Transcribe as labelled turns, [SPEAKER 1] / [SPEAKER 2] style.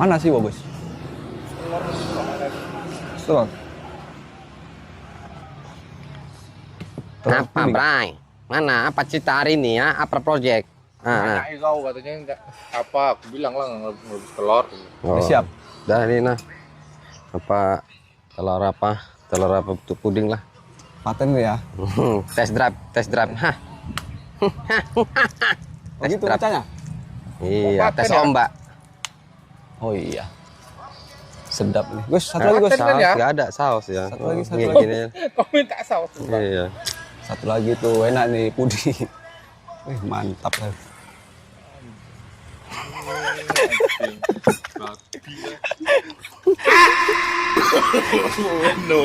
[SPEAKER 1] Mana sih, Bos? Telur.
[SPEAKER 2] Apa, Bray? Mana? Apa cerita hari ini ya? Apa project?
[SPEAKER 3] Nah, kau katanya enggak apa? Aku bilang lah ngebus telur.
[SPEAKER 1] Udah siap.
[SPEAKER 2] Dah ini nah. Apa telur apa? Telur apa bentuk puding lah.
[SPEAKER 1] Paten ya.
[SPEAKER 2] Test drive. Hah.
[SPEAKER 1] Begitu bacanya.
[SPEAKER 2] Iya,
[SPEAKER 3] paten
[SPEAKER 2] tes
[SPEAKER 3] ya?
[SPEAKER 2] ombak.
[SPEAKER 1] Oh iya. Sedap nih. Gus, satu lagi, Gus.
[SPEAKER 3] Paten kan
[SPEAKER 2] Saus
[SPEAKER 3] ya?
[SPEAKER 2] nggak ada saus ya.
[SPEAKER 1] Satu lagi, satu
[SPEAKER 2] Gini,
[SPEAKER 1] lagi.
[SPEAKER 2] gini.
[SPEAKER 3] Kau minta saus.
[SPEAKER 2] Iya.
[SPEAKER 1] Satu lagi tuh enak nih puding. Mantap lah.
[SPEAKER 3] No.